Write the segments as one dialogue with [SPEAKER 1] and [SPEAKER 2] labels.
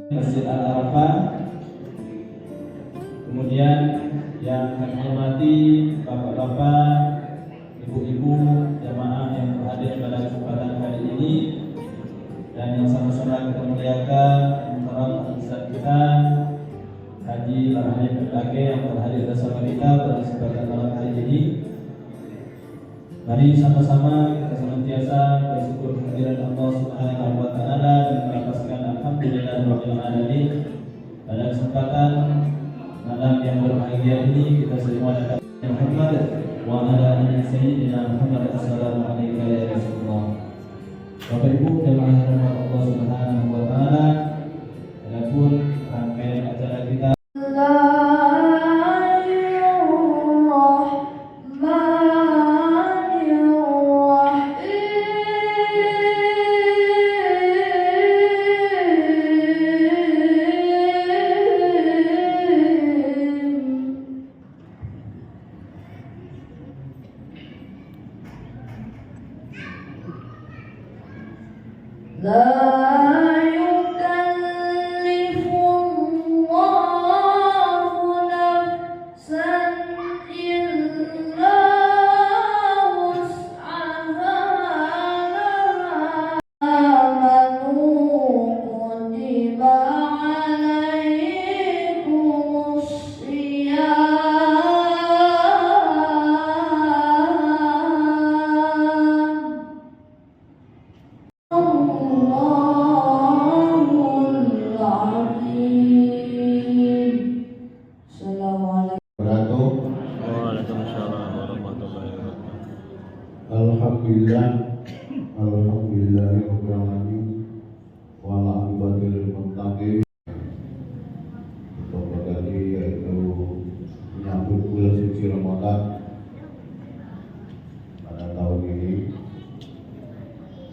[SPEAKER 1] Masjid Al-Arafah. Kemudian yang kami hormati bapak-bapak, ibu-ibu, jamaah yang berhadir pada kesempatan kali ini, dan yang sama-sama kita muliakan para ustaz kita Haji Marhani Berkake yang berhadir bersama kita pada kesempatan malam hari ini. Mari sama-sama kita senantiasa bersyukur kehadiran Allah Subhanahu wa taala dan melafazkan alhamdulillahirabbil alamin. Pada kesempatan malam yang berbahagia ini kita semua dapat Muhammad wa ala ali sayyidina Muhammad. Assalamualaikum ya Rasulullah. Bapak Ibu jemaah rahmat Allah Subhanahu wa taala, adapun rangkaian acara kita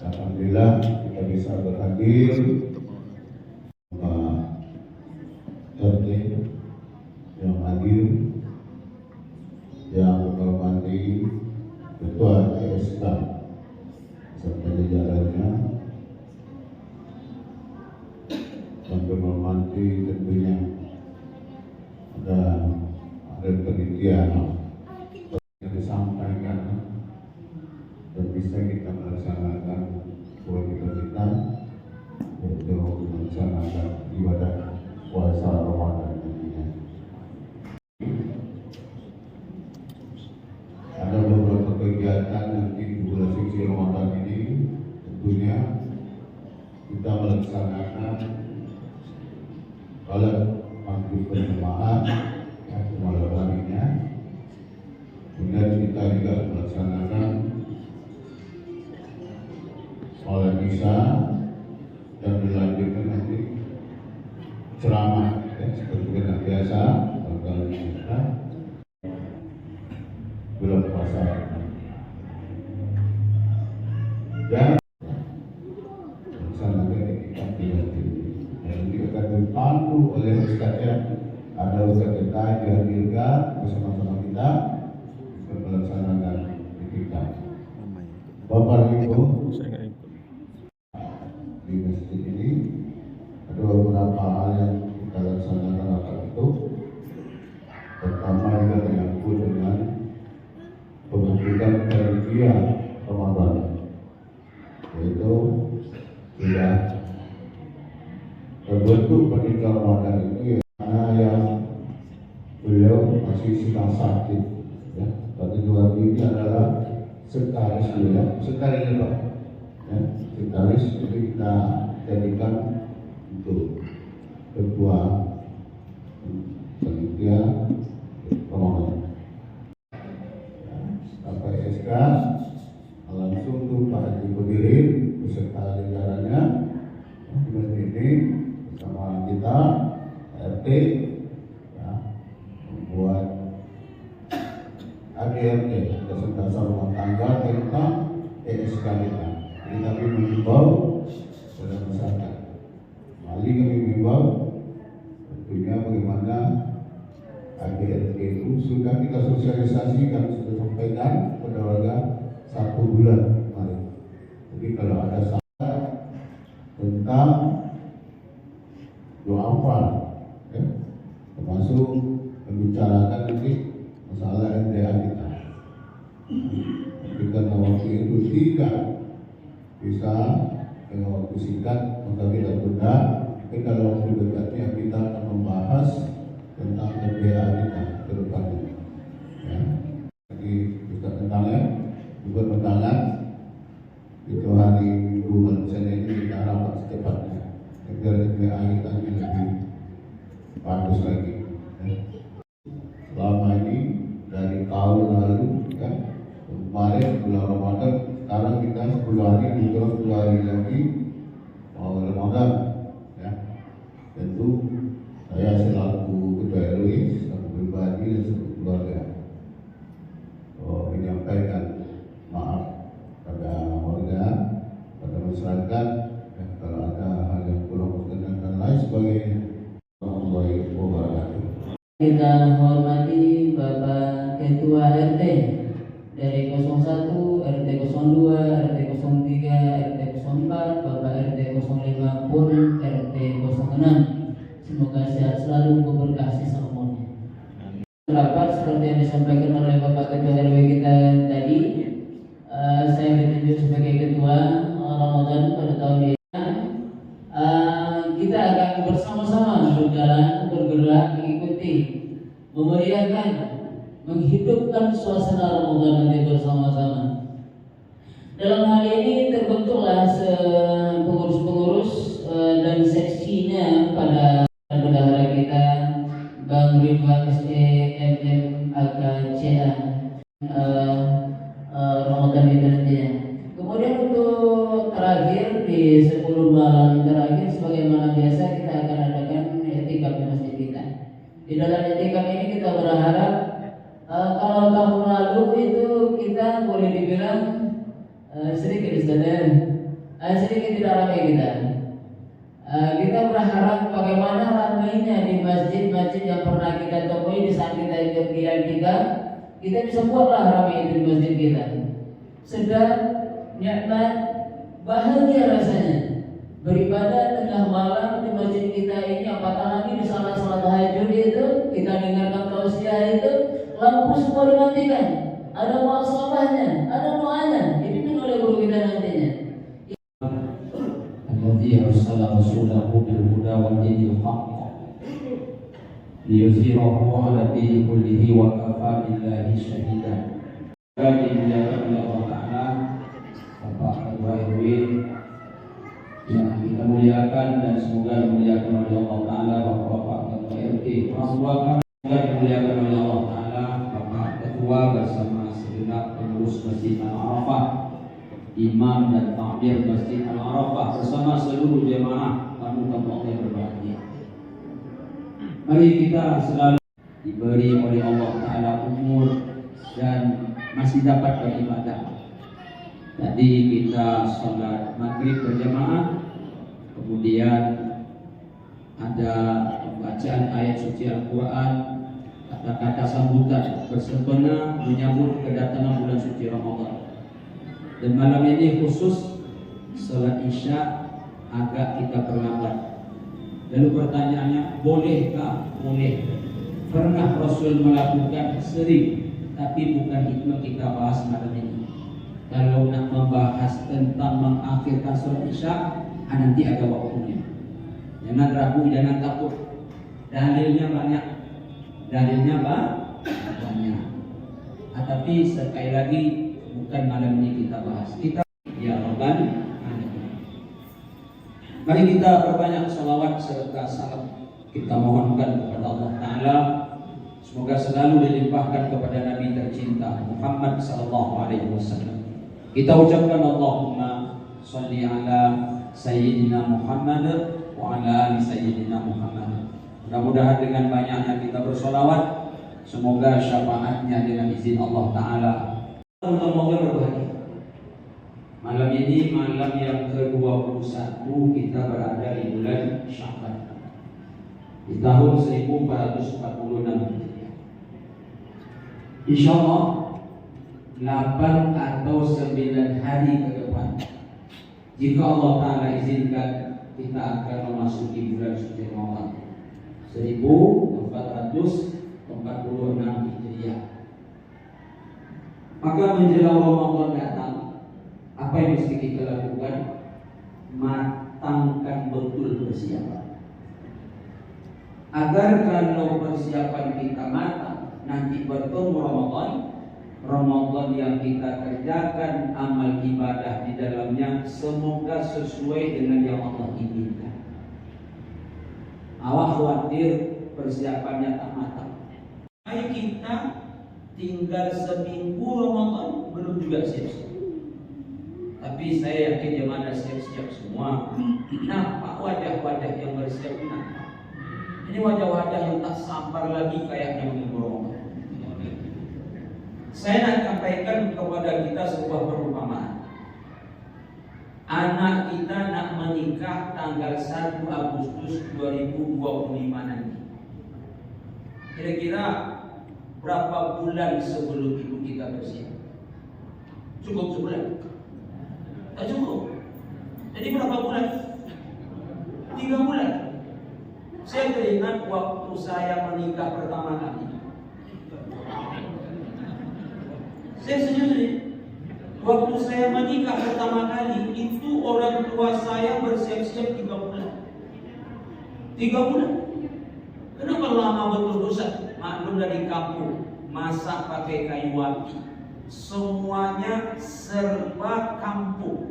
[SPEAKER 1] alhamdulillah kita bisa berhadir Pak RT yang hadir, yang menghormati Ketua ESK serta jajarannya, yang menghormati tentunya ada panitia yang disampaikan dan bisa kita melaksanakan kewajiban kita, yaitu melaksanakan ibadah puasa Ramadan nantinya. Ada beberapa kegiatan nanti di bulan suci Ramadan ini, tentunya kita melaksanakan salat maghrib berjamaah malam harinya. Kemudian kita juga melaksanakan sholat isya dan dilanjutkan nanti ceramah seperti biasa tanggal kita bulan puasa dan melaksanakan itikaf di hati. Dan juga akan dipandu oleh ustaznya, ada ustaz kita dihadirkan bersama-sama kita melaksanakan itikaf. Bapak Ibu, di masjid ini ada beberapa hal yang kita laksanakan akan itu. Pertama juga menyangkut dengan pembentukan panitia Ramadan, yaitu sudah terbentuk panitia Ramadan itu karena yang beliau masih sedang sakit, ya. Pada dua ini adalah sekretaris beliau, sekretaris Pak, ya, sekretaris. Jadi kita jadikan untuk ketua panitia Ramadan. Bapak SK langsung tuh Pak Haji Bodirin beserta jajarannya ini bersama kita RT, ya, membuat ADRT, dasar rumah tangga tentang ESK kita. Jadi kami mengimbau kepada masyarakat, mari kami mengimbau tentunya bagaimana ADRT itu sudah kita sosialisasi, kami sudah sampaikan kepada warga 1 bulan kemarin. Jadi kalau ada salah tentang
[SPEAKER 2] doa apa, ya? Termasuk membicarakan nanti masalah NDA kita. Tapi karena waktu itu tidak bisa dengan waktu singkat, maka kita tunda. Tapi kalau waktu dekatnya kita akan membahas tentang NDA kita ke depannya. Ya. Jadi kita tentangnya juga undangan itu hari Minggu Senin ini kita rapat secepatnya agar NDA kita lebih bagus lagi. Ya. Selama ini dari tahun lalu, ya, kemarin bulan Ramadan, sekarang kita 10 hari, juga 10 hari lagi mau Ramadan, ya. Tentu saya selaku ketua RW, selaku pribadi dan selaku keluarga menyampaikan maaf pada warga, pada masyarakat, ya, kalau ada hal yang kurang berkenan dan lain sebagainya. Warahmatullahi wabarakatuh.
[SPEAKER 3] Kita hormati Bapak Ketua RT dari 01, RT 02, RT 03, RT 04, Bapak RT 05 pun RT 06. Semoga sehat selalu, berkah sisa umurnya. Rapat seperti yang disampaikan oleh Bapak Ketua RW kita tadi, saya ditunjuk sebagai Ketua Ramadan pada tahun ini. Kita akan bersama-sama berjalan, bergerak, mengikuti, memeriahkan, menghidupkan suasana Ramadan nanti bersama-sama. Dalam hal ini terbentuklah pengurus-pengurus dan seksinya pada bendahara kita Bang Ridwan SDMM AKCA Ramadan itu nantinya. Kemudian untuk terakhir di 10 malam terakhir sebagaimana biasa kita akan adakan etikaf di masjid kita. Di dalam etikaf ini kita berharap kalau tahun lalu itu kita boleh dibilang sedikit sedikit tidak ramai kita. Kita berharap bagaimana ramainya di masjid-masjid yang pernah kita temui di saat kita kita bisa buatlah ramai itu di masjid kita. Sedang nikmat, bahagia rasanya beribadah tengah malam di masjid kita ini, apatah lagi di salat tahajud itu kita dengarkan tausiah itu, lampu semua dimatikan, ada muhasabahnya, ada doanya, dipimpin oleh guru kita nantinya.
[SPEAKER 4] Alladzi arsala rasulahu bil huda wa dinil haqq liyuzhirahu 'ala dini kullihi wa kafa billahi shahida. Allah Ta'ala, Bapak Ketua RW yang kita muliakan dan semoga dimuliakan oleh Allah Ta'ala, Bapak Ketua RT, semoga dimuliakan oleh Allah Ta'ala, Bapak Ketua bersama segenap pengurus Masjid Al-Arafah, Imam dan Takmir Masjid Al-Arafah bersama seluruh jemaah tamu-tamu Allah yang berbahagia. Mari kita selalu diberi oleh Allah Ta'ala umur dan masih dapat beribadah. Tadi kita sholat maghrib berjamaah, kemudian ada pembacaan ayat suci Al-Quran, kata-kata sambutan bersempena menyambut kedatangan bulan suci Ramadan. Dan malam ini khusus sholat isya agak kita perlambat. Lalu pertanyaannya, bolehkah? Boleh. Pernah Rasul melakukan, sering, tapi bukan itu yang kita bahas malam ini. Kalau nak membahas tentang mengakhirkan sholat isya, nanti ada waktunya. Jangan ragu, jangan takut. Dalilnya banyak. Banyak. Tetapi sekali lagi bukan malam ini kita bahas. Kita ya Rabban alamin. Mari kita perbanyak salawat serta salam. Kita mohonkan kepada Allah Ta'ala, semoga selalu dilimpahkan kepada Nabi tercinta Muhammad sallallahu alaihi wasallam. Kita ucapkan Allahumma sholli ala Sayyidina Muhammad wa ala ali Sayyidina Muhammad. Mudah-mudahan dengan banyaknya kita bersolawat, semoga syafaatnya dengan izin Allah Ta'ala. Semoga berbahagia. Malam ini malam yang ke-21 kita berada di bulan Sya'ban di tahun 1446. Insya Allah 8 atau 9 hari ke depan, jika Allah Ta'ala izinkan, kita akan memasuki bulan suci Ramadan 1446 Hijriah. Maka menjelang Ramadan datang, apa yang mesti kita lakukan? Matangkan betul persiapan. Agar kalau persiapan kita matang, nanti bertemu Ramadan yang kita kerjakan amal ibadah di dalamnya semoga sesuai dengan yang Allah inginkan. Awak khawatir persiapannya tak matang. Hai kita tinggal seminggu Ramadan belum juga siap-siap. Tapi saya yakin yang ada siap-siap semua. Nampak wajah-wajah yang bersiap nampak. Ini wajah-wajah yang tak sabar lagi kayaknya menunggu Ramadan. Saya nak sampaikan kepada kita sebuah perumpamaan. Anak kita nak menikah tanggal 1 Agustus 2025 nanti. Kira-kira berapa bulan sebelum itu kita bersiap? Cukup sebulan? Tak cukup. Jadi berapa bulan? 3 bulan. Saya teringat waktu saya menikah pertama kali. Saya sendiri, waktu saya menikah pertama kali itu orang tua saya bersiap-siap 3 bulan. 3 bulan. Kenapa lama betul Ustaz? Maklum dari kampung, masak pakai kayu api. Semuanya serba kampung.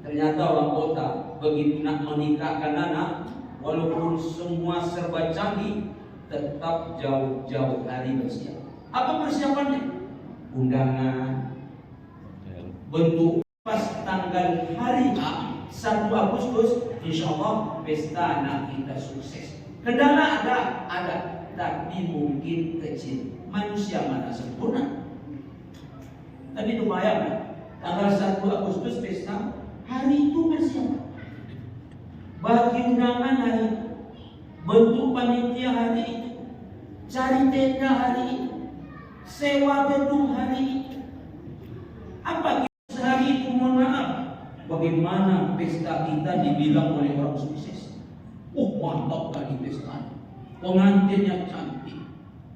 [SPEAKER 4] Ternyata orang kota begitu nak menikahkan anak, walaupun semua serba canggih, tetap jauh-jauh hari bersiap. Apa persiapannya? Undangan, bentuk pas tanggal hari 1 Agustus, insya Allah pesta anak kita sukses. Kendala ada, tapi mungkin kecil. Manusia mana sempurna? Tapi itu bayang, tanggal 1 Agustus pesta, hari itu bersiap. Bagi undangan hari itu, bentuk panitia hari itu, cari tenda hari itu, sewa gedung hari itu. Apa sehari itu? Mohon maaf, bagaimana pesta kita dibilang oleh orang sukses? Mantap kali pesta, pengantinnya cantik,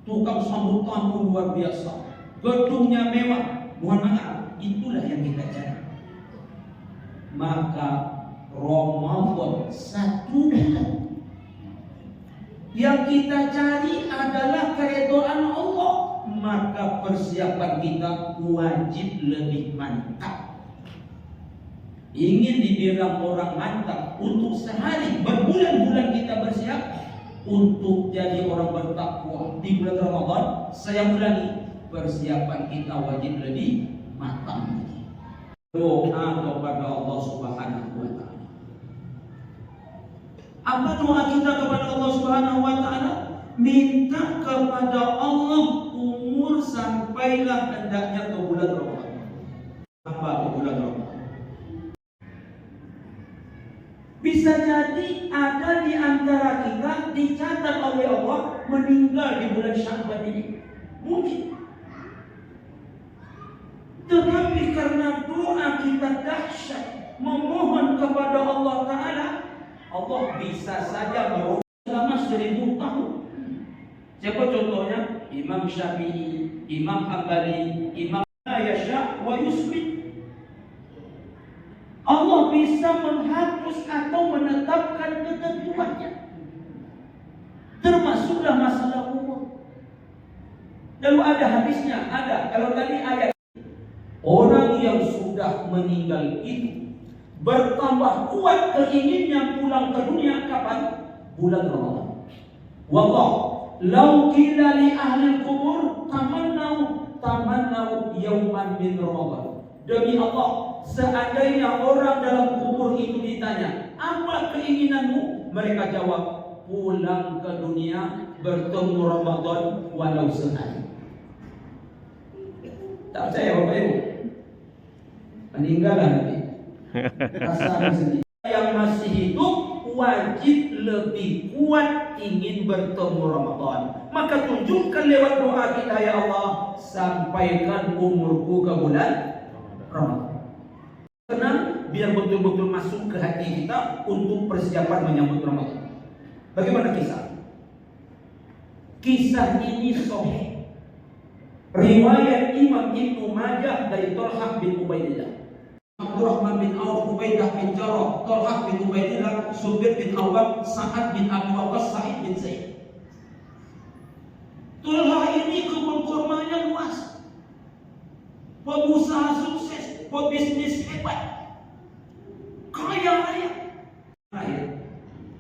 [SPEAKER 4] tukang sambut tamu luar biasa, gedungnya mewah. Mohon maaf, itulah yang kita cari. Maka Ramadan 1 bulan yang kita cari adalah keridhaan Allah. Maka persiapan kita wajib lebih mantap. Ingin dibilang orang mantap untuk sehari, berbulan-bulan kita bersiap untuk jadi orang bertakwa di bulan Ramadan. Saya ulangi, persiapan kita wajib lebih matang. Doa kepada Allah Subhanahu wa taala. Apa doa kita kepada Allah Subhanahu wa taala? Minta kepada Allah umur sampailah hendaknya ke bulan Ramadan. Apa ke bulan Ramadan? Bisa jadi ada di antara kita dicatat oleh Allah meninggal di bulan Sya'ban ini. Mungkin. Tetapi karena doa kita dahsyat memohon kepada Allah Ta'ala, Allah bisa saja merubah selama 1000 tahun. Siapa contohnya? Imam Syafi'i, Imam Hambali, Imam Yasha wa Yusbit. Allah bisa menghapus atau menetapkan ketentuannya. Termasuklah masalah umur. Lalu ada hadisnya, ada. Kalau tadi ayat, orang yang sudah meninggal itu bertambah kuat keinginannya pulang ke dunia kapan? Bulan Ramadan. Wallah, lau qila li ahli kubur tamannau yauman min Ramadan. Demi Allah, seandainya orang dalam kubur itu ditanya, apa keinginanmu? Mereka jawab, pulang ke dunia bertemu Ramadan walau sehari. Tak percaya Bapak Ibu? Meninggallah nanti. Rasa sendiri. Yang masih hidup wajib lebih kuat ingin bertemu Ramadan. Maka tunjukkan lewat doa kita, ya Allah, sampaikan umurku ke bulan Ramadan. Karena
[SPEAKER 5] biar betul-betul masuk ke hati kita untuk persiapan menyambut Ramadan. Bagaimana kisah? Kisah ini sahih. Riwayat Imam Ibnu Majah dari Thalhah bin Ubaidillah, Abdurrahman bin Auf, Ubaidah bin Jarrah, Thalhah bin Ubaidillah, Zubair bin Awwam, Sa'ad bin Abi Waqqas, Sa'id bin Zaid. Thalhah ini kebun kurmanya luas, pengusaha sukses, pebisnis hebat, kaya raya.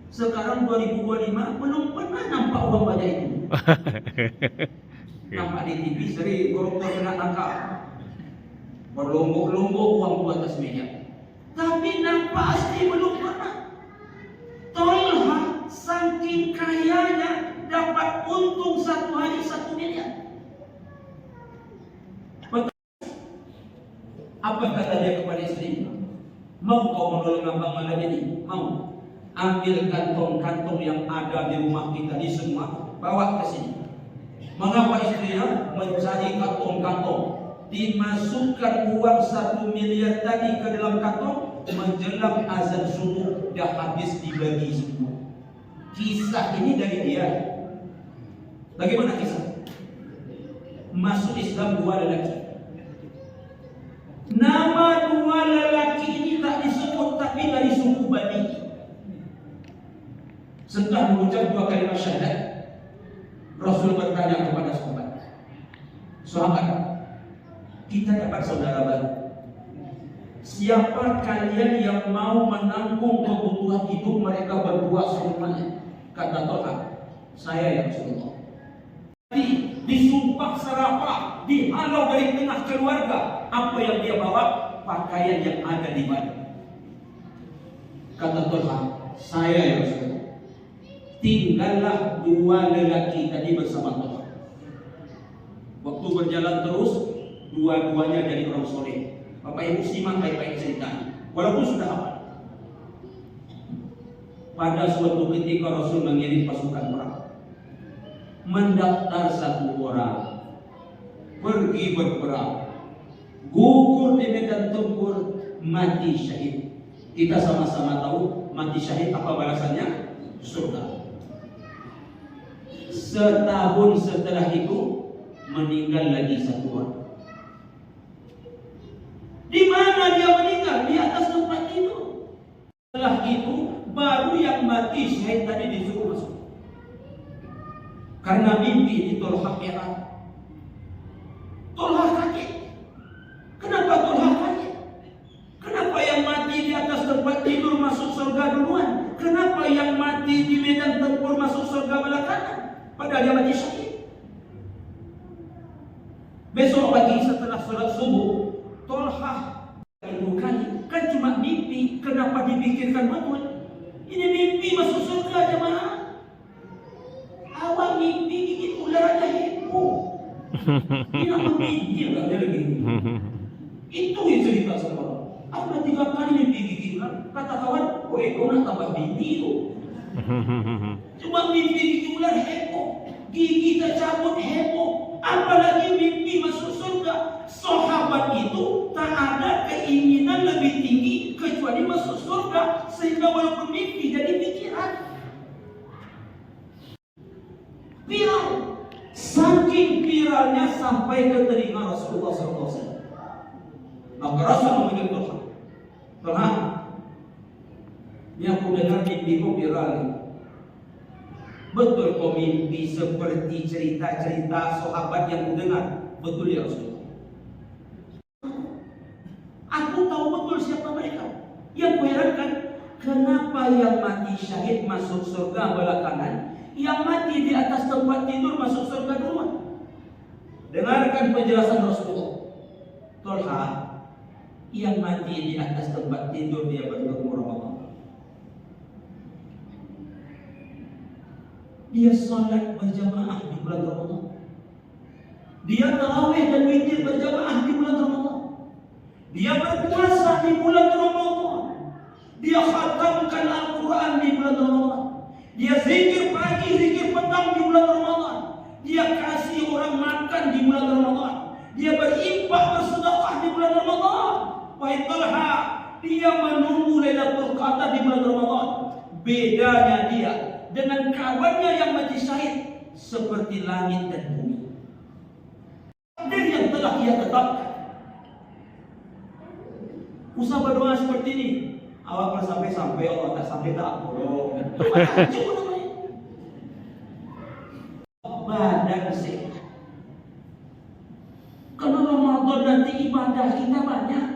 [SPEAKER 5] Sekarang 2025 belum pernah nampak uang banyak itu. Nampak di TV sering koruptor kena tangkap, berlombok-lombok uang di atas meja. Tapi nampak asli belum pernah. Thalhah saking kayanya dapat untung satu hari 1 miliar. Apa kata dia kepada istrinya? Mau kau menolong abang malam ini? Mau? Ambil kantong-kantong yang ada di rumah kita di semua, bawa ke sini. Mengapa istrinya mencari kantong-kantong? Dimasukkan uang 1 miliar tadi ke dalam kantong, menjelang azan subuh dah habis dibagi semua. Kisah ini dari dia. Bagaimana kisah? Masuk Islam 2 lelaki. Nama 2 lelaki ini tak disebut, tapi dari suku Bani. Setelah mengucap 2 kalimat syahadat, Rasul bertanya kepada sahabat, kita dapat saudara baru. Siapa kalian yang mau menanggung kebutuhan hidup mereka berdua semuanya? Kata Thalhah, saya ya Rasulullah. Disumpah serapah, dihalau dari tengah keluarga. Apa yang dia bawa? Pakaian yang ada di badan. Kata Thalhah, saya ya Rasulullah. Tinggallah 2 lelaki tadi bersama Thalhah. Waktu berjalan terus, 2-duanya jadi orang soleh. Bapak Ibu simak baik-baik ceritanya, walaupun sudah hafal. Pada suatu ketika Rasul mengirim pasukan perang, mendaftar 1 orang, pergi berperang, gugur di medan tempur, mati syahid. Kita sama-sama tahu mati syahid apa balasannya? Surga. Setahun setelah itu meninggal lagi 1 orang. Di mana dia meninggal? Di atas tempat tidur. Setelah itu baru yang mati syahid tadi disuruh masuk. Karena mimpi di Thalhah heran. Thalhah kaget. Kenapa Thalhah kaget? Kenapa yang mati di atas tempat tidur masuk surga duluan? Kenapa yang mati di medan tempur masuk surga belakangan? Padahal dia mati syahid. Besok pagi setelah sholat subuh, Thalhah itu kan cuma mimpi. Kenapa dipikirkan betul? Ini mimpi masuk surga jemaah. Awak mimpi gigit ular aja heboh. Ini apa mimpi lah dia lagi. Itu yang cerita sama. Aku 3 kali mimpi gigit ular. Kata kawan, kau nak tambah mimpi tu. Cuma mimpi gigit ular heboh, gigi tercabut heboh, apalagi mimpi masuk surga. Sahabat itu tak ada keinginan lebih tinggi kecuali masuk surga, sehingga walaupun mimpi jadi pikiran. Viral, saking viralnya sampai ke telinga Rasulullah SAW. Maka Rasul memanggil Thalhah. Thalhah, ini aku dengar mimpi kau viral ni. Betul kau mimpi seperti cerita-cerita sahabat yang ku dengar? Betul ya Rasulullah. Aku tahu betul siapa mereka. Yang kuherankan, kenapa yang mati syahid masuk surga belakangan, yang mati di atas tempat tidur masuk surga duluan? Dengarkan penjelasan Rasulullah. Thalhah, yang mati di atas tempat tidur dia bertemu Ramadan. Dia salat berjamaah di bulan Ramadan. Dia tarawih dan witir berjamaah di bulan Ramadan. Dia berpuasa di bulan Ramadan. Dia khatamkan Al-Quran di bulan Ramadan. Dia zikir pagi, zikir petang di bulan Ramadan. Dia kasih orang makan di bulan Ramadan. Dia berinfak bersedekah di bulan Ramadan. Wahai Thalhah, dia menunggu Lailatul Qadar di bulan Ramadan. Bedanya dia dengan kawannya yang mati syahid seperti langit dan bumi. Takdir yang telah ia tetapkan. Usah berdoa seperti ini. Awak kalau sampai Allah tak sampai tak bolong. Badan sehat. Karena Ramadan nanti ibadah kita banyak.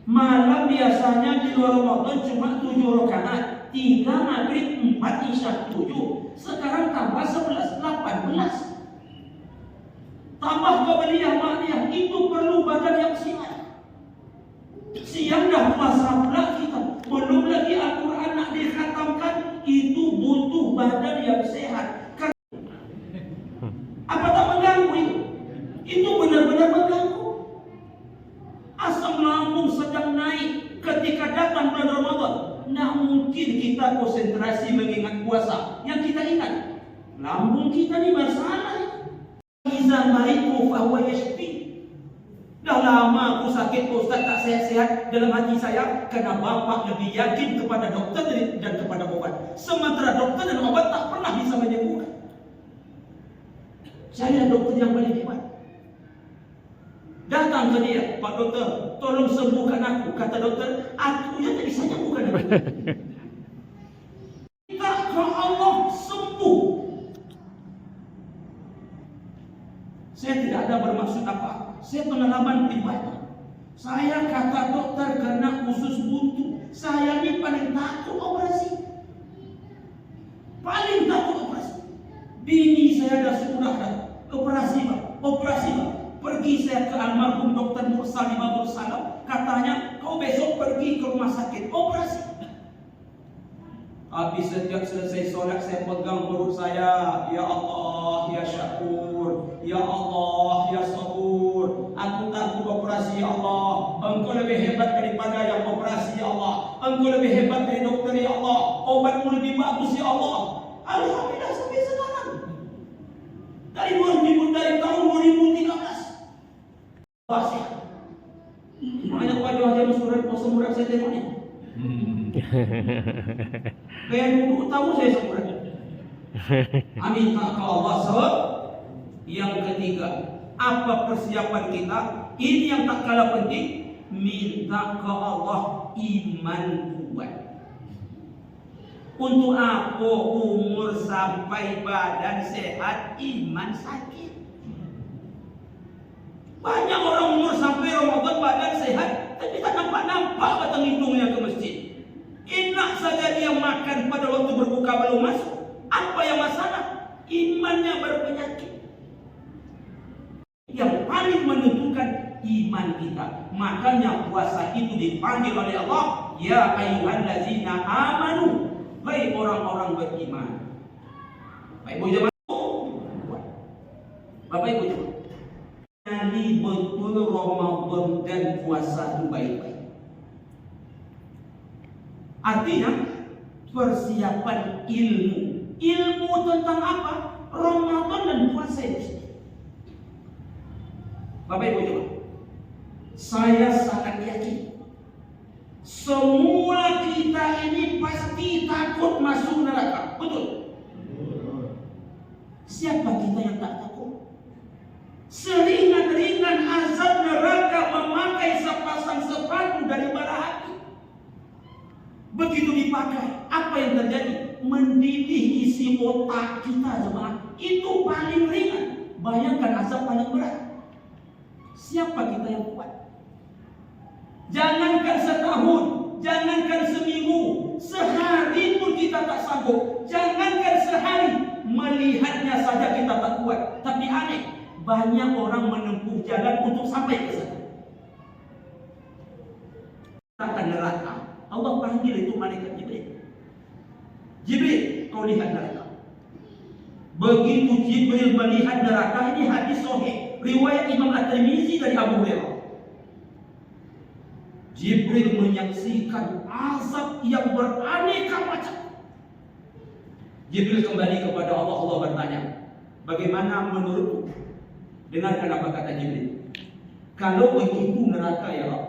[SPEAKER 5] Malam biasanya di luar Ramadan cuma 7 rakaat, 3 maghrib, 4 isya, 7. Sekarang tambah 11, 18. Tambah qabliyah ma'niyah, itu perlu badan yang sihat. Siang dah puasa pula kita, belum lagi Al-Quran nak dikhatamkan, itu butuh badan yang sehat. Apa tak mengganggu itu? Itu benar-benar mengganggu. Asam lambung sedang naik ketika datang bulan Ramadan. Nah mungkin kita konsentrasi mengingat puasa. Yang kita ingat, lambung kita ni masalah. Iza maritu fahuwa yashfi. Dah lama aku sakit, Ustaz, tak sehat-sehat. Dalam hati saya, karena Bapak lebih yakin kepada dokter dan kepada obat. Sementara dokter dan obat tak pernah bisa menyembuhkan. Saya dokter yang paling hebat. Datang ke dia, Pak Dokter, tolong sembuhkan aku. Kata dokter, aku yang tak bisa nyembuhkan aku. Minta ke Allah sembuh. Saya tidak ada bermaksud apa. Saya pengalaman pribadi. Saya kata dokter kena usus buntu. Saya ni paling takut operasi. Paling takut operasi. Bini saya dah sudah dah operasi bang, operasi bang. Pergi saya ke almarhum Dr. Mursal Imam Salam. Katanya kau besok pergi ke rumah sakit operasi. Habis setiap selesai solat saya pegang perut saya. Ya Allah, ya Syakur, ya Allah, ya Sabur. Aku takut operasi ya Allah. Engkau lebih hebat daripada yang operasi ya Allah. Engkau lebih hebat dari dokter ya Allah. Obatmu lebih bagus ya Allah. Alhamdulillah sampai sekarang. Dari tahun 2013. Pasti. Banyak wajah-wajah musurat saya tengok ni. Kayak dulu tahu saya semua. Amin ke Allah sebab yang ketiga, apa persiapan kita? Ini yang tak kalah penting, minta ke Allah iman kuat. Untuk apa umur sampai badan sehat, iman sakit? Banyak orang umur sampai Ramadan badan sehat, tapi tak nampak batang hidungnya ke masjid. Enak saja dia makan pada waktu berbuka belum masuk. Apa yang masalah? Imannya berpenyakit. Yang paling menentukan iman kita. Makanya puasa itu dipanggil oleh Allah, ya ayyuhallazina amanu, hai orang-orang beriman. Bapak Ibu jemaah, Bapak Ibu jemaah, jadi betul Ramadan dan puasa itu baik-baik. Artinya persiapan ilmu. Ilmu tentang apa? Ramadan dan puasa itu. Bapak Ibu jemaah, saya sangat yakin semua kita ini pasti takut masuk neraka. Betul? Siapa kita yang tak takut? Seringan-ringan azab neraka memakai sepasang sepatu dari bara api. Begitu dipakai, apa yang terjadi? Mendidih isi otak kita jemaah. Itu paling ringan. Bayangkan azab paling berat. Siapa kita yang kuat? Jangankan setahun, jangankan seminggu, sehari pun kita tak sanggup. Jangankan sehari, melihatnya saja kita tak kuat. Tapi aneh, banyak orang menempuh jalan untuk sampai ke sana. Akan neraka. Allah panggil itu malaikat Jibril. Jibril, kau lihat neraka. Begitu Jibril melihat neraka, ini hadis sahih, riwayat Imam At-Tirmizi dari Abu Hurairah. Jibril menyaksikan azab yang beraneka macam. Jibril kembali kepada Allah. Allah bertanya, bagaimana menurutmu? Dengarkan apa kata Jibril. Kalau begitu neraka ya Allah,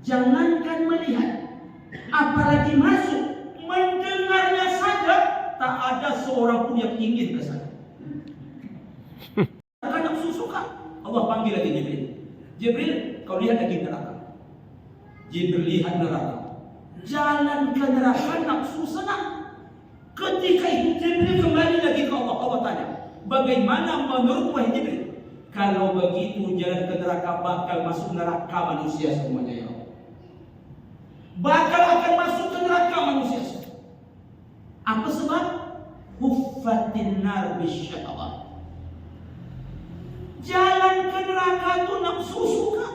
[SPEAKER 5] Jangankan melihat, apalagi masuk, mendengarnya saja tak ada seorang pun yang ingin ke sana. Karena nafsu suka. Allah panggil lagi Jibril. Jibril, kau lihat lagi neraka. Jibril lihat neraka. Jalan ke neraka nafsu senang. Ketika itu Jibril kembali lagi ke Allah. Allah tanya, bagaimana menurut wahai Jibril? Kalau begitu jalan ke neraka bakal masuk neraka manusia semuanya ya Allah. Bakal akan masuk ke neraka manusia semua. Apa sebab? Huffatin nar bisyahawat. Jalan ke neraka itu nafsu suka.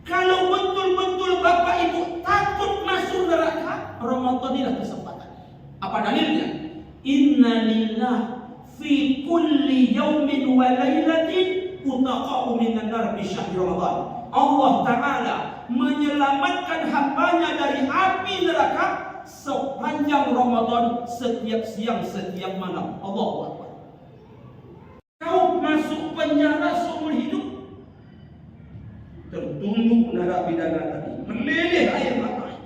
[SPEAKER 5] Kalau betul-betul Bapak Ibu takut masuk neraka, Ramadan inilah kesempatan. Apa dalilnya? Inna lillah fi kulli yaumin wa lailatin utaqa'u minan nar bi syahri Ramadan. Allah Ta'ala menyelamatkan hambanya dari api neraka sepanjang Ramadan, setiap siang, setiap malam. Allahu Akbar. Kau masuk penjara seumur hidup, tertunduk narapidana tadi, meleleh air mata.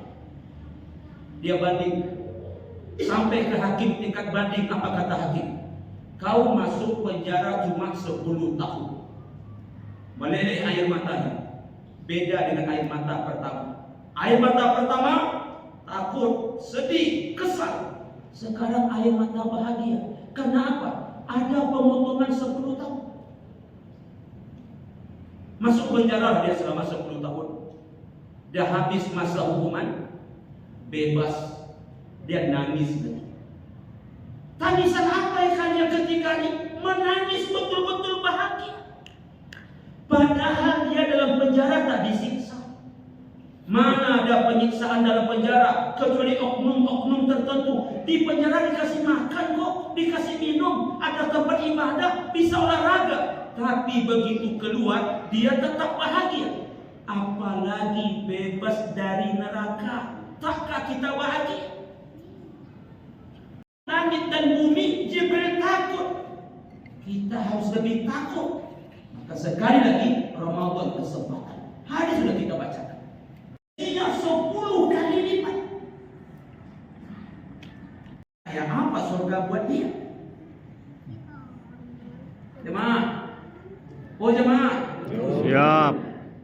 [SPEAKER 5] Dia banding sampai ke hakim tingkat banding. Apa kata hakim? Kau masuk penjara cuma 10 tahun. Meleleh air matanya. Beda dengan air mata pertama. Air mata pertama takut, sedih, kesal. Sekarang air mata bahagia. Karena apa? Ada pemotongan 10 tahun. Masuk penjara dia selama 10 tahun. Dah habis masa hukuman, bebas. Dia nangis lagi. Tangisan apa yang kalian ketika ini? Menangis betul-betul bahagia. Padahal dia dalam penjara tak disiksa. Mana ada penyiksaan dalam penjara kecuali oknum-oknum tertentu. Di penjara dikasih makan kok, dikasih minum, ada tempat ibadah, bisa olahraga. Tapi begitu keluar, dia tetap bahagia. Apalagi bebas dari neraka. Takkah kita bahagia? Langit dan bumi, Jibril takut. Kita harus lebih takut. Maka sekali lagi, Ramadan kesempatan. Hadis sudah kita bacakan. Ini 10 kali lipat. Kayak apa surga buat dia? Jemaah. Oh jemaah.
[SPEAKER 6] Siap.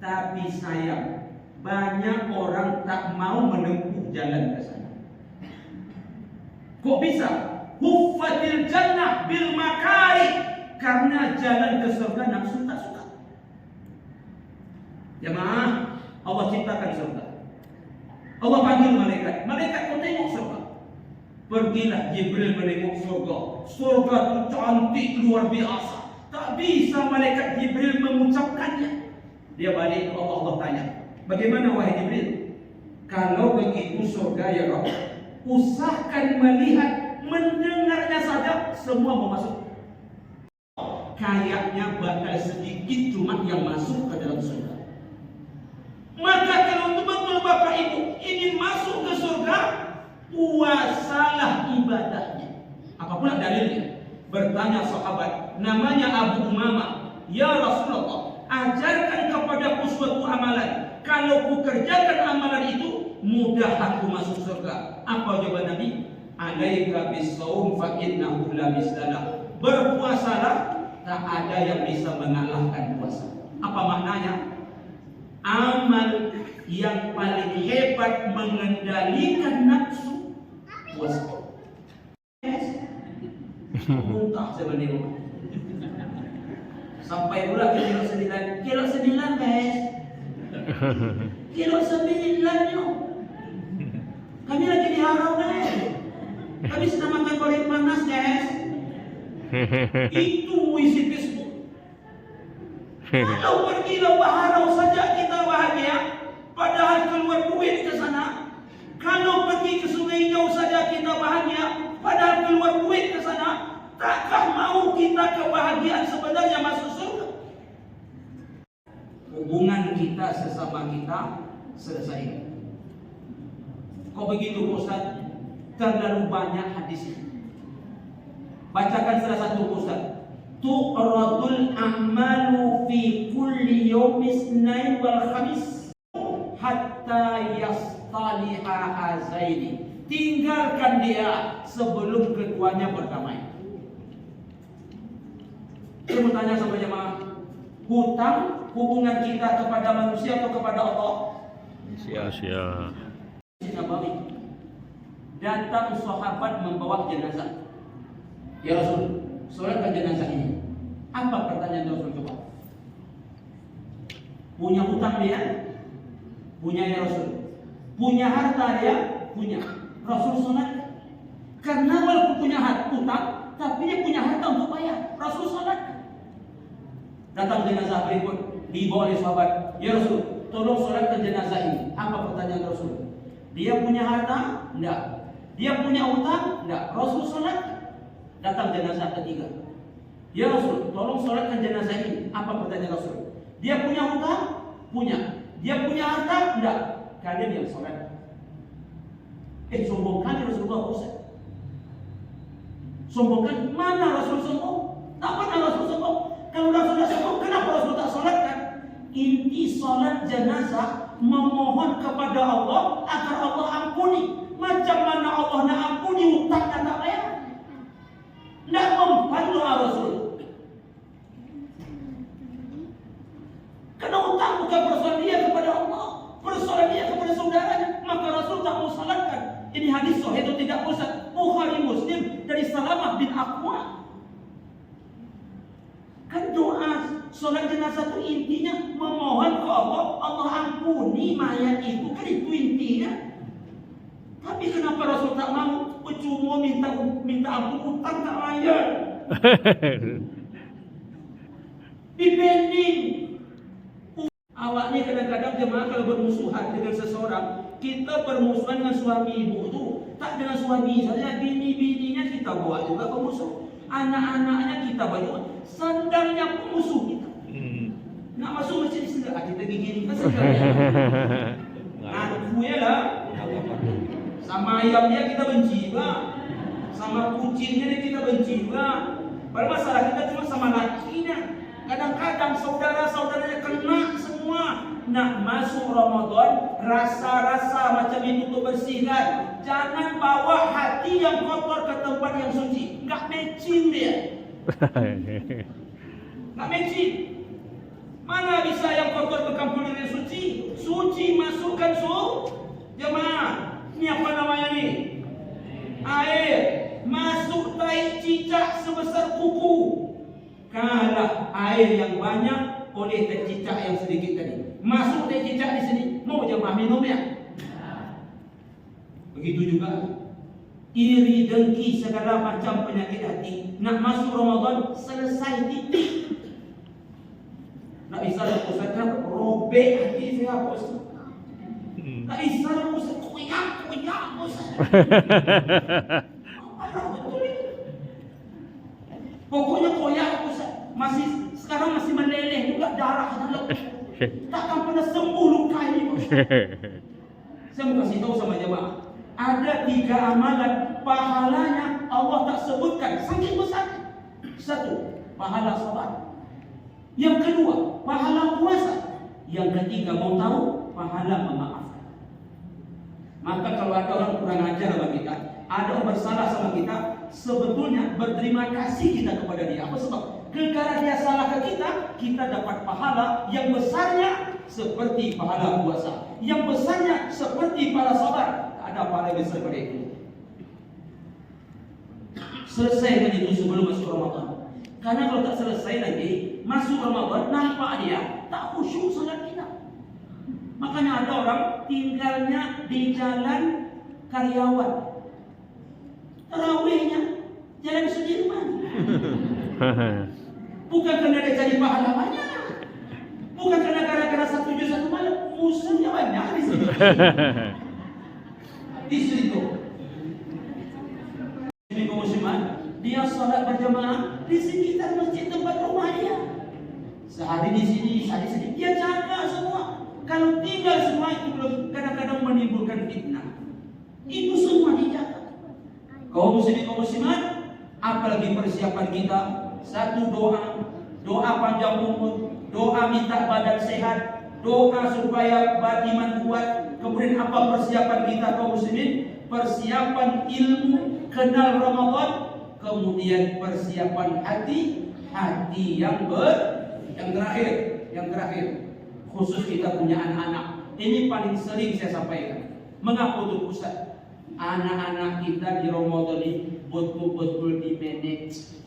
[SPEAKER 5] Tapi sayang, banyak orang tak mau menempuh jalan ke sana. Kok bisa? Huffatil jannah bil makari. Karena jalan ke surga nafsu tak suka. Jemaah, Allah ciptakan surga. Allah panggil malaikat. Malaikat kau tengok surga. Pergilah Jibril menengok surga. Surga itu cantik luar biasa. Tak bisa malaikat Jibril mengucapkannya. Dia balik ke Allah, Allah tanya, bagaimana wahai Jibril? Kalau begitu surga ya Rabb, usahakan melihat, mendengarnya saja, semua mau masuk. Kayaknya bakal sedikit cuma yang masuk ke dalam surga. Maka kalau betul Bapak Ibu ingin masuk ke surga, puasalah ibadahnya. Apa pula dalilnya? Bertanya sahabat, namanya Abu Umamah, ya Rasulullah, ajarkan kepadaku suatu amalan. Kalau ku kerjakan amalan itu, mudah aku masuk surga. Apa jawaban Nabi? Alaika bis-shaum fa innahu la mislah. Berpuasalah, tak ada yang bisa mengalahkan puasa. Apa maknanya? Amal yang paling hebat mengendalikan nafsu, puasa. Muntah saya menengok. Sampai pula ke kilo 9. Kilo 9 guys. Kilo 9 yuk. Kami lagi di Harau guys. Kami sedang makan goreng panas guys. Itu isi Facebook. Kalau pergi lembah Harau saja kita bahagia, padahal keluar duit ke sana. Kalau pergi ke Sungai Jauh saja kita bahagia, padahal keluar duit ke sana. Takkah mau kita kebahagiaan sebenarnya masuk surga? Hubungan kita sesama kita selesai. Kok begitu Ustaz? Terlalu banyak hadis ini. Bacakan salah satu Ustaz. Tu'radul a'malu fi kulli yawmis nain wal khamis hatta yastaliha hazaini. Tinggalkan dia sebelum keduanya berdamai. Saya mau tanya sama jemaah, hutang hubungan kita kepada manusia atau kepada Allah?
[SPEAKER 6] Manusia.
[SPEAKER 5] Nabawi. Datang sahabat membawa jenazah. Ya Rasul, solatkan jenazah ini. Apa pertanyaan Rasul coba? Punya hutang dia? Punya ya Rasul. Punya harta dia? Punya. Rasul solat. Karena walaupun punya hutang, tapi dia punya harta untuk bayar. Rasul solat. Datang jenazah berikut, dibawa oleh sahabat. Ya Rasul, tolong solatkan jenazah ini. Apa pertanyaan Rasul? Dia punya harta? Enggak. Dia punya hutang? Enggak. Rasul solat. Datang jenazah ketiga. Ya Rasul, tolong solatkan jenazah ini. Apa pertanyaan Rasul? Dia punya hutang? Punya. Dia punya harta? Enggak. Kalian yang solat. Sombong kali Rasulullah Ustaz. Sombong kan? Mana Rasul sombong? Tak pernah Rasul sombong. Kalau Rasul sombong, kenapa Rasul tak solatkan? Inti solat jenazah memohon kepada Allah agar Allah ampuni. Macam mana Allah nak ampuni hutangnya tak bayar? Nak mempan doa Rasul. Karena hutang bukan persoalan dia kepada Allah, persoalan dia kepada saudaranya. Maka Rasul tak mau salatkan. Ini hadis sahih atau tidak Ustaz? Bukhari Muslim dari Salamah bin Aqwa. Kan doa solat jenazah itu intinya memohon ke Allah, Allah ampuni mayat itu. Kan itu intinya. Tapi kenapa Rasul tak mau? Percuma minta ampun hutang tak bayar. Dibanding awak ni kadang-kadang jemaah kalau bermusuhan dengan seseorang, kita bermusuhan dengan suami ibu tu, tak dengan suami saja, bini-bininya kita bawa juga bermusuh, anak-anaknya kita bawa, sandangnya pun musuh kita. Nak masuk masjid Islam, kita gigi kan sedang. Aku ya lah. Sama ayamnya kita benci juga, sama kucingnya kita benci juga. Bermasalah kita cuma sama lakinya. Kadang-kadang saudara-saudaranya kena semua. Nak masuk Ramadan, rasa-rasa macam itu tu bersihkan. Jangan bawa hati yang kotor ke tempat yang suci. Enggak matching dia. Enggak matching. Mana bisa yang kotor bercampur dengan suci? Suci masukkan jemaah. Ini apa namanya ni? Air. Masuk tai cicak sebesar kuku. Kalah air yang banyak oleh tai cicak yang sedikit tadi. Masuk tai cicak di sini, mau jemaah minum ya? Begitu juga iri, dengki, segala macam penyakit hati. Nak masuk Ramadan, selesai titik. Nak bisa Ustaz, kenapa robek hati saya Ustaz? Tak bisa Ustaz, koyak Ustaz. Pokoknya koyak Ustaz. Sekarang masih meleleh juga darah dalam. Takkan pernah sembuh luka ini Ustaz. Saya mau kasih tahu sama jemaah. Ada 3 amalan pahalanya Allah tak sebutkan, saking besar. 1, pahala sabar. Yang kedua, pahala puasa. Yang ketiga, mau tahu, pahala memaafkan. Maka kalau ada orang kurang ajar sama kita, ada orang bersalah sama kita, sebetulnya berterima kasih kita kepada dia. Apa sebab? Karena dia salah ke kita, kita dapat pahala yang besarnya seperti pahala puasa, yang besarnya seperti pahala sabar. Tak ada pahala besar pada itu. Selesaikan itu sebelum masuk Ramadan. Karena kalau tak selesai nanti masuk Ramadan, nampak dia tak khusyuk salat kita. Makanya ada orang tinggalnya di jalan Karyawan, tarawihnya jalan Sudirman. Bukan kerana dia cari pahala banyak, bukan kerana gara-gara 1 juz 1 malam, muslimnya banyak di sini. Di situ ini kaum musliman, dia salat berjamaah di sekitar masjid tempat rumah dia. Sehari di sini, sehari di sini, dia jaga semua. Kalau tinggal semua itu belum, kadang-kadang menimbulkan fitnah. Itu semua dijaga. Kaum muslimin, kaum muslimat, apalagi persiapan kita. 1, doa panjang umur, doa minta badan sehat, doa supaya iman kuat. Kemudian apa persiapan kita kaum muslimin? Persiapan ilmu, kenal Ramadan, kemudian persiapan hati yang terakhir khusus kita punya anak-anak. Ini paling sering saya sampaikan. Mengapa tuh Ustaz? Anak-anak kita di Ramadan ini betul-betul di manage.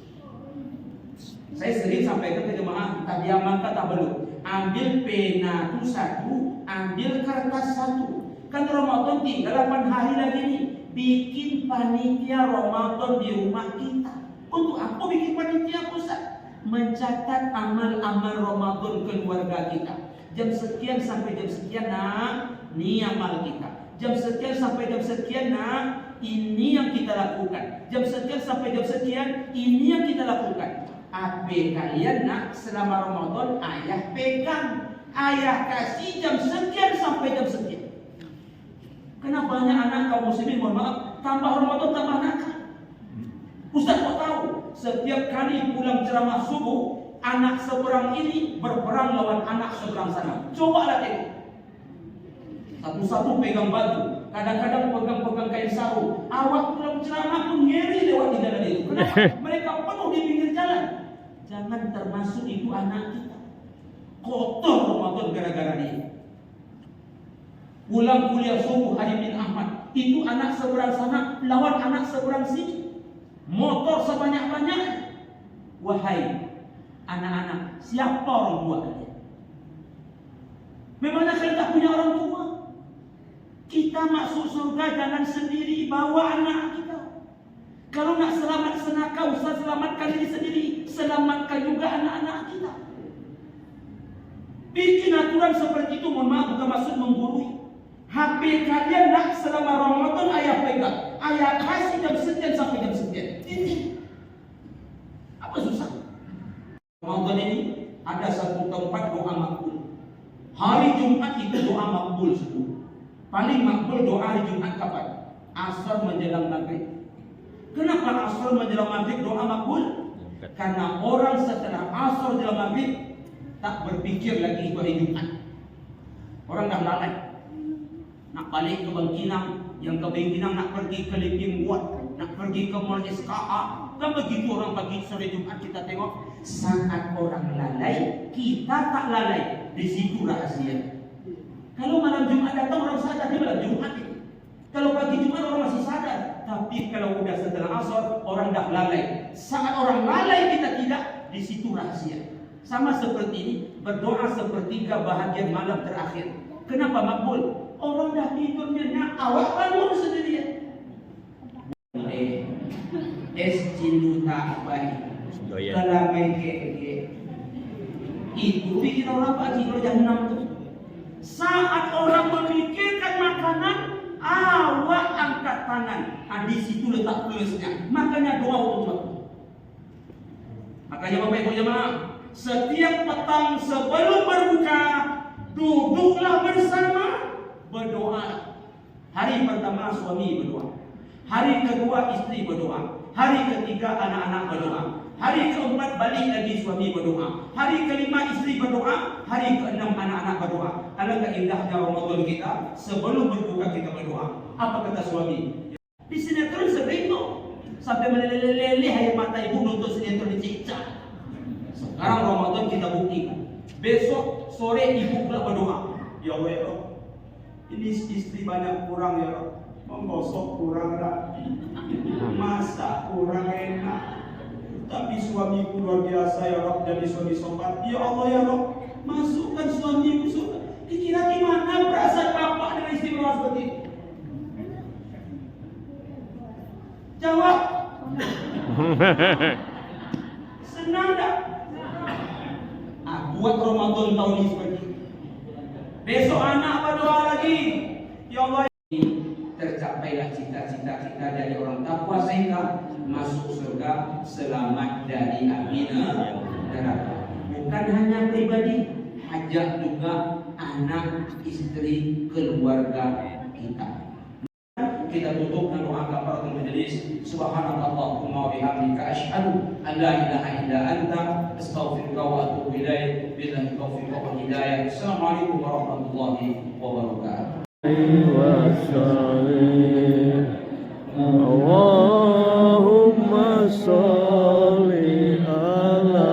[SPEAKER 5] Saya sering sampaikan ke jemaah, tadi amalkan tak belum. Ambil pena itu satu, ambil kertas satu. Kan Ramadan tinggal 8 hari lagi nih. Bikin panitia Ramadan di rumah kita. Untuk apa bikin panitia Ustaz? Mencatat amal-amal Ramadan keluarga kita. Jam sekian sampai jam sekian nak, ini amal kita. Jam sekian sampai jam sekian nak, ini yang kita lakukan. Jam sekian sampai jam sekian, ini yang kita lakukan. Apa kalian nak selama Ramadan ayah pegang, ayah kasih jam sekian sampai jam sekian. Karena banyak anak kaum muslimin, mohon maaf, tambah Ramadan tambah nakal. Ustaz kok tahu? Setiap kali pulang ceramah subuh, anak seberang ini berperang lawan anak seberang sana. Cobalah tengok. Satu-satu pegang batu, kadang-kadang pegang-pegang kain sarung. Awak pulang ceramah pun ngeri lewat di jalan itu. Kenapa? Mereka penuh di pinggir jalan. Jangan termasuk itu anak kita. Kotor Ramadan gara-gara dia. Pulang kuliah subuh Haji bin Ahmad, itu anak seberang sana lawan anak seberang sini. Motor sebanyak-banyaknya. Wahai anak-anak, siapa orang tua kalian? Memangnya kalian tak punya orang tua? Kita masuk surga jalan sendiri, bawa anak kita. Kalau nak selamat senaka, usah selamatkan diri sendiri, selamatkan juga anak-anak kita. Bikin aturan seperti itu, mohon maaf, bukan maksud menggurui. HP kalian nak selama Ramadan ayah pegang, ayah kasih jam sekian sampai jam sekian. Ini apa susah? Ramadan ini ada satu tempat doa makbul. Hari Jumat itu doa makbul semua. Paling makbul doa hari Jumat kapan? Asar menjelang maghrib. Kenapa asar menjelang maghrib doa makbul? Karena orang setelah asar menjelang maghrib tak berpikir lagi itu hari Jumat. Orang dah lalai. Nak balik ke Bangkinang, yang ke Bangkinang nak pergi ke Liping Buat, nak pergi ke Mall SKA. Kan begitu orang pagi sore Jumat kita tengok. Saat orang lalai, kita tak lalai. Di situ rahasia. Kalau malam Jumat datang orang sadar di malam Jumat itu. Kalau pagi Jumat orang masih sadar. Tapi kalau udah setelah asar orang dah lalai. Saat orang lalai kita tidak, di situ rahasia. Sama seperti ini, berdoa sepertiga bahagian malam terakhir. Kenapa makbul? Orang dah tidur nyenyak, awak bangun sendirian. Cindu tak baik. Kalau main itu bikin orang pagi kalau jam 6 tu. Saat orang memikirkan makanan, awak angkat tangan. Di situ letak plusnya. Makanya doa untuk waktu. Makanya Bapak Ibu jemaah, setiap petang sebelum berbuka, duduklah bersama, berdoa. Hari pertama suami berdoa, hari kedua istri berdoa, hari ketiga anak-anak berdoa, hari keempat balik lagi suami berdoa, hari kelima istri berdoa, hari keenam anak-anak berdoa. Alangkah indahnya Ramadan kita, sebelum berbuka kita berdoa. Apa kata suami? Di sinetron sering tu, sampai meleleh-leleh air mata ibu nonton sinetron dicicak. Sekarang Ramadan kita buktikan. Besok sore ibu pula berdoa, ya Allah ya Allah, ini istri banyak kurang ya Allah, menggosok kurang rapi, masak kurang enak, tapi suamiku luar biasa ya Allah, jadi suami sobat. Ya Allah ya Allah, masukkan suamiku surga. Dikira gimana perasaan bapak dengan istri luar seperti itu? Jawab. Senang tak? Buat Ramadan tahun ini seperti itu. Besok anak berdoa lagi. Ya Allah, tercapailah cita-cita kita dari orang takwa sehingga masuk surga selamat dari api neraka. Bukan hanya pribadi, ajak juga anak, istri, keluarga kita. kita tutup dengan doa kafaratul majelis. Subhanallahumma wa bihamdika asyhadu an la ilaha illa anta astaghfiruka wa atubu ilaik. Billahi taufiq wal hidayah. Assalamualaikum warahmatullahi wabarakatuh.
[SPEAKER 6] Allahumma sholli ala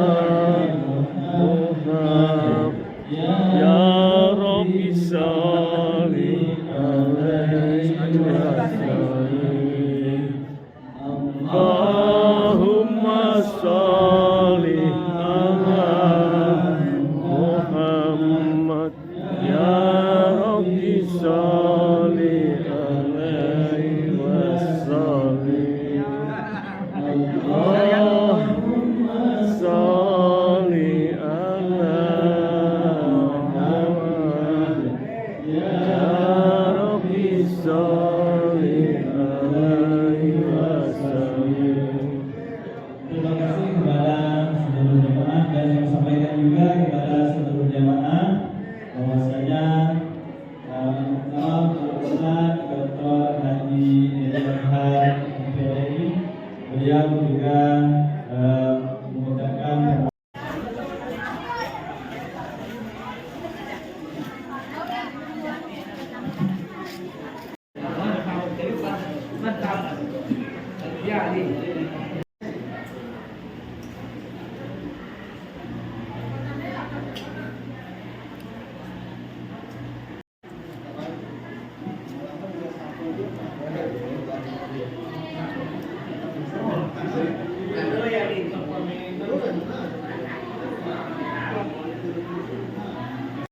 [SPEAKER 6] Muhammad ya Rabbi sholli alaihi wasallim. Allahumma sholli ala Muhammad ya Rabbi sholli alaihi wasallim. Allahumma sholli ala Muhammad ya Rabbi sholli alaihi wasallim.
[SPEAKER 1] Terima kasih kepada seluruh jemaah dan yang sampaikan juga kepada seluruh jemaah bahwasanya Ustaz Dr. Haji Edhar MPDI beliau juga mengucapkan
[SPEAKER 5] mantap. Ya, ini.